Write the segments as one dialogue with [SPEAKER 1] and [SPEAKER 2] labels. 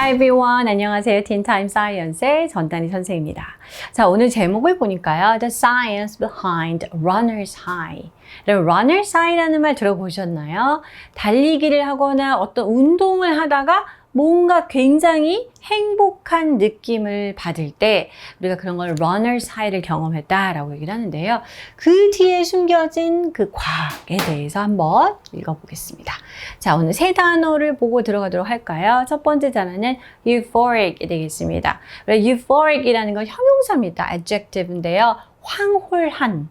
[SPEAKER 1] Hi everyone. 안녕하세요. Teen Time Science의 전단희 선생입니다. 자, 오늘 제목을 보니까요. The Science Behind Runner's High. Runner's High라는 말 들어보셨나요? 달리기를 하거나 어떤 운동을 하다가 뭔가 굉장히 행복한 느낌을 받을 때 우리가 그런 걸 runner's high를 경험했다라고 얘기를 하는데요. 그 뒤에 숨겨진 그 과학에 대해서 한번 읽어보겠습니다. 자, 오늘 세 단어를 보고 들어가도록 할까요? 첫 번째 단어는 euphoric이 되겠습니다. euphoric이라는 건 형용사입니다. adjective인데요. 황홀한,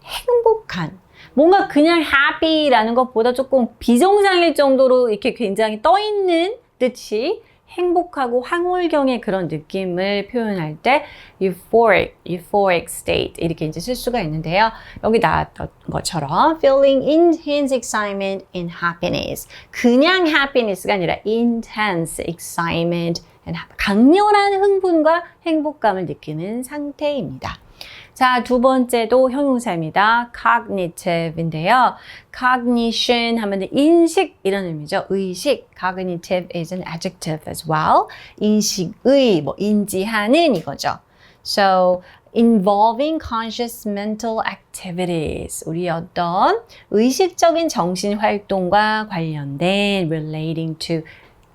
[SPEAKER 1] 행복한, 뭔가 그냥 happy라는 것보다 조금 비정상일 정도로 이렇게 굉장히 떠있는 듯이 행복하고 황홀경의 그런 느낌을 표현할 때 euphoric state 이렇게 이제 쓸 수가 있는데요. 여기 나왔던 것처럼 feeling intense excitement and happiness. 그냥 happiness가 아니라 intense excitement and 강렬한 흥분과 행복감을 느끼는 상태입니다. 자, 두 번째도 형용사입니다. cognitive인데요. cognition 하면 인식 이런 의미죠. 의식. cognitive is an adjective as well. 인식의, 인지하는 이거죠. So, involving conscious mental activities. 우리 어떤 의식적인 정신 활동과 관련된 relating to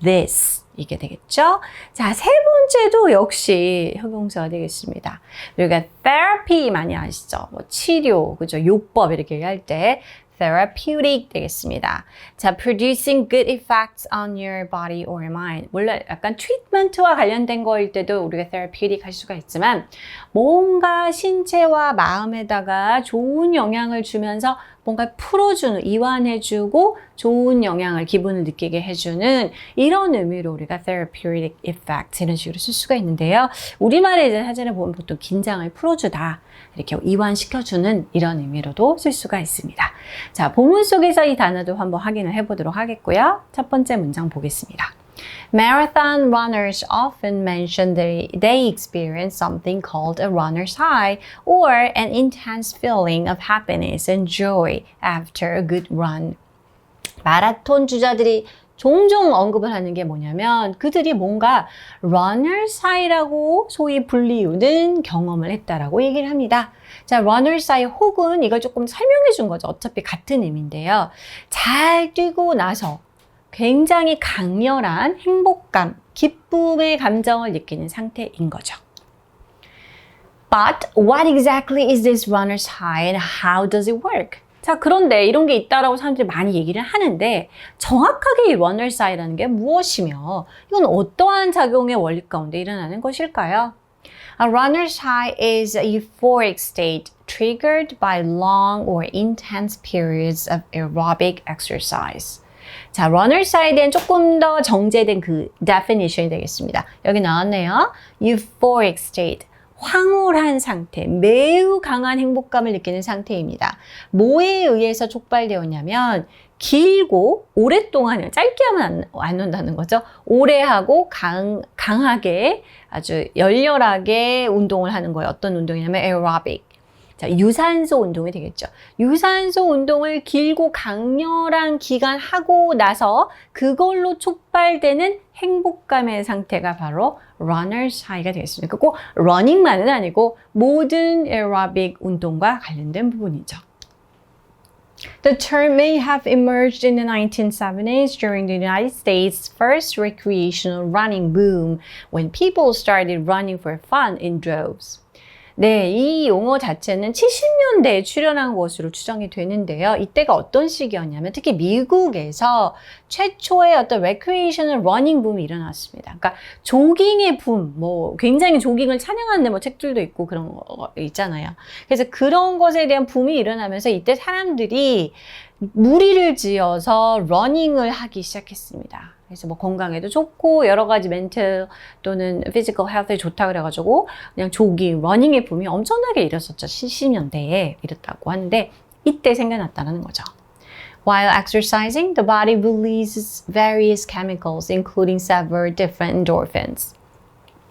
[SPEAKER 1] this. 이게 되겠죠? 자, 세 번째도 역시 형용사가 되겠습니다. 우리가 therapy 많이 아시죠? 치료, 그죠? 요법 이렇게 얘기할 때 therapeutic 되겠습니다. 자, producing good effects on your body or mind. 물론 약간 트리트먼트와 관련된 거일 때도 우리가 therapeutic 할 수가 있지만 뭔가 신체와 마음에다가 좋은 영향을 주면서 뭔가 풀어주는, 이완해주고 좋은 영향을, 기분을 느끼게 해주는 이런 의미로 우리가 therapeutic effect 이런 식으로 쓸 수가 있는데요. 우리말에 이제 사전에 보면 보통 긴장을 풀어주다, 이렇게 이완시켜주는 이런 의미로도 쓸 수가 있습니다. 자, 본문 속에서 이 단어도 한번 확인을 해보도록 하겠고요. 첫 번째 문장 보겠습니다. Marathon runners often mention they experience something called a runner's high or an intense feeling of happiness and joy after a good run. 마라톤 주자들이 종종 언급을 하는 게 뭐냐면 그들이 뭔가 runner's high라고 소위 불리우는 경험을 했다라고 얘기를 합니다. 자, runner's high 혹은 이걸 조금 설명해 준 거죠. 어차피 같은 의미인데요. 잘 뛰고 나서 굉장히 강렬한 행복감, 기쁨의 감정을 느끼는 상태인 거죠. But what exactly is this runner's high and how does it work? 자, 그런데 이런 게 있다라고 사람들이 많이 얘기를 하는데 정확하게 이 runner's high라는 게 무엇이며 이건 어떠한 작용의 원리 가운데 일어나는 것일까요? A runner's high is a euphoric state triggered by long or intense periods of aerobic exercise. 자, runner's high에 대한 조금 더 정제된 그 definition이 되겠습니다. 여기 나왔네요. euphoric state. 황홀한 상태, 매우 강한 행복감을 느끼는 상태입니다. 뭐에 의해서 촉발되었냐면 길고 오랫동안, 짧게 하면 안 온다는 거죠. 오래 하고 강하게 아주 열렬하게 운동을 하는 거예요. 어떤 운동이냐면 aerobic. 자, 유산소 운동이 되겠죠. 유산소 운동을 길고 강렬한 기간 하고 나서 그걸로 촉발되는 행복감의 상태가 바로 runner's high가 되겠습니다. 꼭 러닝만은 아니고 모든 aerobic 운동과 관련된 부분이죠. The term may have emerged in the 1970s during the United States' first recreational running boom when people started running for fun in droves. 네, 이 용어 자체는 70년대에 출현한 것으로 추정이 되는데요. 이때가 어떤 시기였냐면 특히 미국에서 최초의 어떤 recreational running 붐이 일어났습니다. 그러니까 조깅의 붐, 굉장히 조깅을 찬양하는 책들도 있고 그런 거 있잖아요. 그래서 그런 것에 대한 붐이 일어나면서 이때 사람들이 무리를 지어서 러닝을 하기 시작했습니다. 그래서 건강에도 좋고 여러 가지 멘탈 또는 피지컬 헬스에 좋다 그래가지고 그냥 조깅, 러닝의 붐이 엄청나게 일었었죠. 70년대에 이랬다고 하는데 이때 생겨났다는 거죠. While exercising, the body releases various chemicals, including several different endorphins.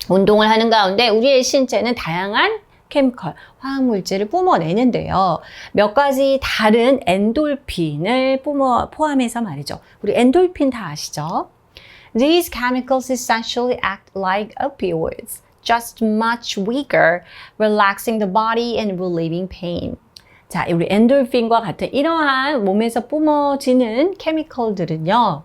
[SPEAKER 1] 운동을 하는 가운데 우리의 신체는 다양한 케미컬, 화학물질을 뿜어내는데요. 몇 가지 다른 엔돌핀을 포함해서 말이죠. 우리 엔돌핀 다 아시죠? These chemicals essentially act like opioids, just much weaker, relaxing the body and relieving pain. 자, 우리 엔돌핀과 같은 이러한 몸에서 뿜어지는 케미컬들은요.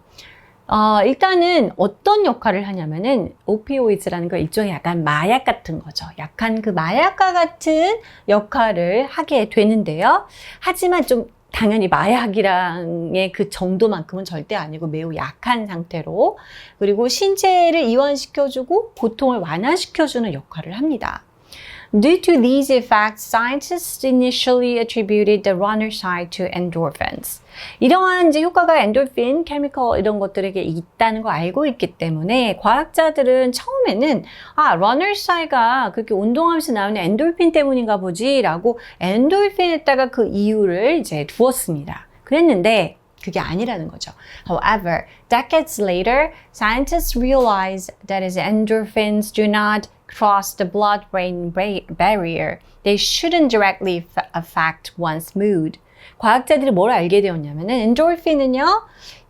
[SPEAKER 1] 일단은 어떤 역할을 하냐면은 오피오이드라는 거 일종의 약간 마약 같은 거죠. 약간 그 마약과 같은 역할을 하게 되는데요. 하지만 좀 당연히 마약이랑의 그 정도만큼은 절대 아니고 매우 약한 상태로 그리고 신체를 이완시켜주고 고통을 완화시켜주는 역할을 합니다. Due to these effects, scientists initially attributed the runner's high to endorphins. 이러한 이제 효과가 엔돌핀, 케미컬 이런 것들에게 있다는 걸 알고 있기 때문에 과학자들은 처음에는 runner's high가 그렇게 운동하면서 나오는 엔돌핀 때문인가 보지라고 엔돌핀에다가 그 이유를 이제 두었습니다. 그랬는데 그게 아니라는 거죠. However, decades later, scientists realized that as endorphins do not cross the blood-brain barrier, they shouldn't directly affect one's mood. 과학자들이 뭘 알게 되었냐면은 엔도르핀은요,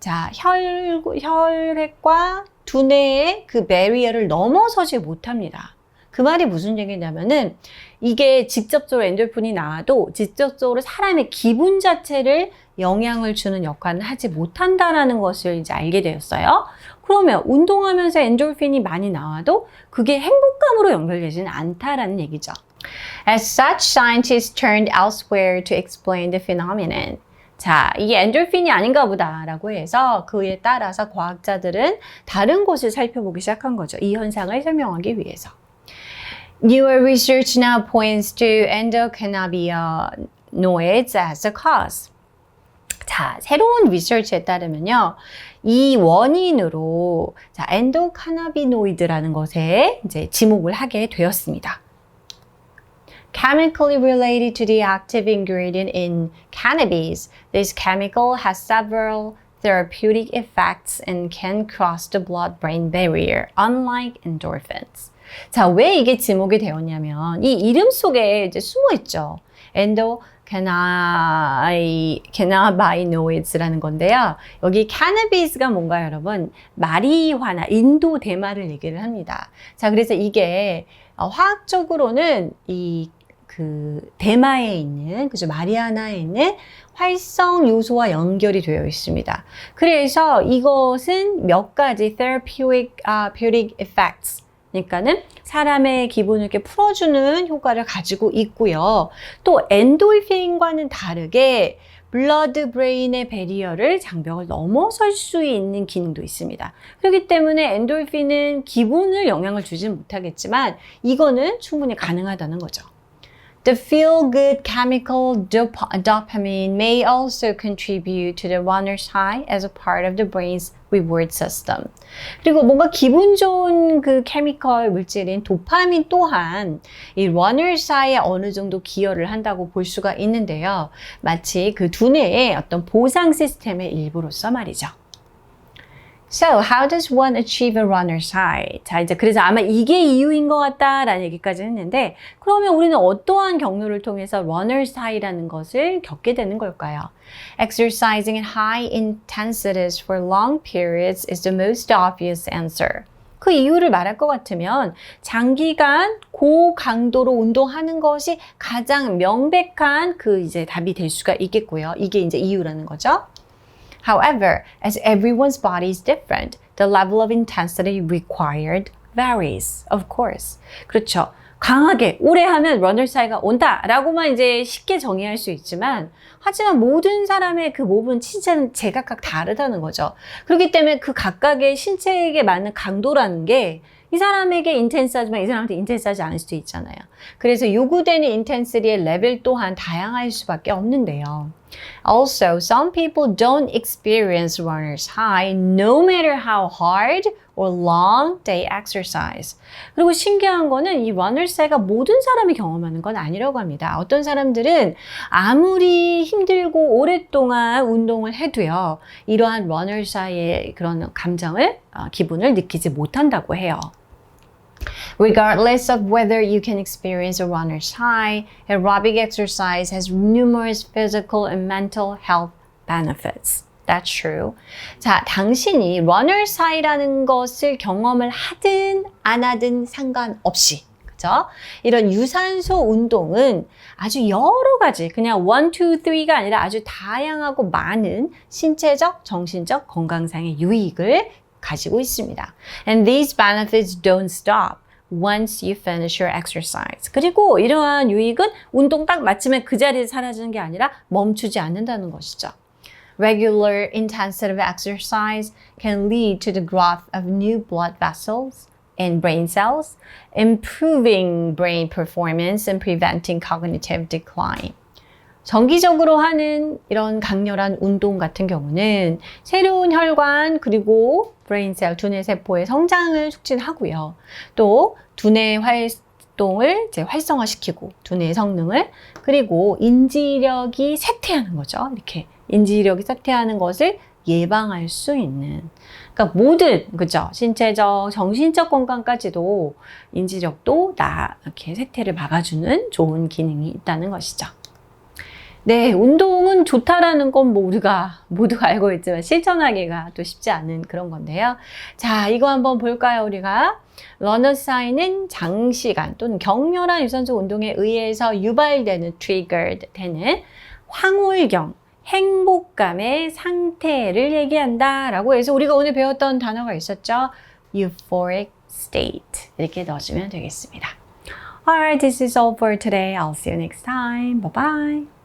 [SPEAKER 1] 자 혈액과 두뇌의 그 배리어를 넘어서지 못합니다. 그 말이 무슨 얘기냐면은 이게 직접적으로 엔도르핀이 나와도 직접적으로 사람의 기분 자체를 영향을 주는 역할은 하지 못한다라는 것을 이제 알게 되었어요. 그러면 운동하면서 엔도르핀이 많이 나와도 그게 행복감으로 연결되지는 않다라는 얘기죠. As such, scientists turned elsewhere to explain the phenomenon. 자, 이게 엔도르핀이 아닌가 보다라고 해서 그에 따라서 과학자들은 다른 곳을 살펴보기 시작한 거죠. 이 현상을 설명하기 위해서. Newer research now points to endocannabinoids as the cause. 자, 새로운 리서치에 따르면요. 이 원인으로 자, 엔도카나비노이드라는 것에 이제 지목을 하게 되었습니다. Chemically related to the active ingredient in cannabis, this chemical has several therapeutic effects and can cross the blood-brain barrier, unlike endorphins. 자, 왜 이게 지목이 되었냐면 이 이름 속에 이제 숨어 있죠. 캐나바이노이드라는 건데요. 여기 캐나비스가 뭔가요, 여러분? 마리화나 인도 대마를 얘기를 합니다. 자, 그래서 이게 화학적으로는 대마에 있는, 그죠? 마리아나에 있는 활성 요소와 연결이 되어 있습니다. 그래서 이것은 몇 가지 therapeutic effects, 그러니까는 사람의 기분을 이렇게 풀어주는 효과를 가지고 있고요. 또 엔돌핀과는 다르게 블러드 브레인의 배리어를 장벽을 넘어설 수 있는 기능도 있습니다. 그렇기 때문에 엔돌핀은 기분을 영향을 주진 못하겠지만 이거는 충분히 가능하다는 거죠. The feel-good chemical dopamine may also contribute to the runner's high as a part of the brain's reward system. 그리고 뭔가 기분 좋은 그 케미컬 물질인 도파민 또한 이 runner's high에 어느 정도 기여를 한다고 볼 수가 있는데요. 마치 그 두뇌의 어떤 보상 시스템의 일부로서 말이죠. So, how does one achieve a runner's high? 자, 이제 그래서 아마 이게 이유인 것 같다라는 얘기까지 했는데, 그러면 우리는 어떠한 경로를 통해서 runner's high라는 것을 겪게 되는 걸까요? Exercising at high intensities for long periods is the most obvious answer. 그 이유를 말할 것 같으면 장기간 고강도로 운동하는 것이 가장 명백한 그 이제 답이 될 수가 있겠고요. 이게 이제 이유라는 거죠. However, as everyone's body is different, the level of intensity required varies, of course. 그렇죠. 강하게 오래 하면 runner's high가 온다라고만 이제 쉽게 정의할 수 있지만 하지만 모든 사람의 그 몸은 신체는 제각각 다르다는 거죠. 그렇기 때문에 그 각각의 신체에게 맞는 강도라는 게 이 사람에게 인텐스하지만 이 사람한테 인텐스하지 않을 수도 있잖아요. 그래서 요구되는 인텐시티의 레벨 또한 다양할 수밖에 없는데요. Also, some people don't experience runner's high no matter how hard or long they exercise. 그리고 신기한 거는 이 runner's high가 모든 사람이 경험하는 건 아니라고 합니다. 어떤 사람들은 아무리 힘들고 오랫동안 운동을 해도요. 이러한 runner's high의 그런 감정을, 기분을 느끼지 못한다고 해요. Regardless of whether you can experience a runner's high, aerobic exercise has numerous physical and mental health benefits. That's true. 자, 당신이 runner's high라는 것을 경험을 하든 안 하든 상관없이 그죠? 이런 유산소 운동은 아주 여러 가지 그냥 1, 2, 3가 아니라 아주 다양하고 많은 신체적, 정신적 건강상의 유익을 가지고 있습니다. And these benefits don't stop once you finish your exercise. 그리고 이러한 유익은 운동 딱 마치면 그 자리에 사라지는 게 아니라 멈추지 않는다는 것이죠. Regular intensive exercise can lead to the growth of new blood vessels and brain cells, improving brain performance and preventing cognitive decline. 정기적으로 하는 이런 강렬한 운동 같은 경우는 새로운 혈관 그리고 브레인셀, 두뇌 세포의 성장을 촉진하고요. 또 두뇌 활동을 이제 활성화시키고 두뇌의 성능을 그리고 인지력이 쇠퇴하는 거죠. 이렇게 인지력이 쇠퇴하는 것을 예방할 수 있는 그러니까 모든 그죠 신체적 정신적 건강까지도 인지력도 이렇게 쇠퇴를 막아주는 좋은 기능이 있다는 것이죠. 네, 운동은 좋다라는 건 뭐 우리가 모두가 알고 있지만 실천하기가 또 쉽지 않은 그런 건데요. 자, 이거 한번 볼까요, 우리가? 러너스 하이는 장시간 또는 격렬한 유산소 운동에 의해서 유발되는, triggered 되는 황홀경, 행복감의 상태를 얘기한다라고 해서 우리가 오늘 배웠던 단어가 있었죠. euphoric state 이렇게 넣어주면 되겠습니다. Alright, this is all for today. I'll see you next time. Bye-bye.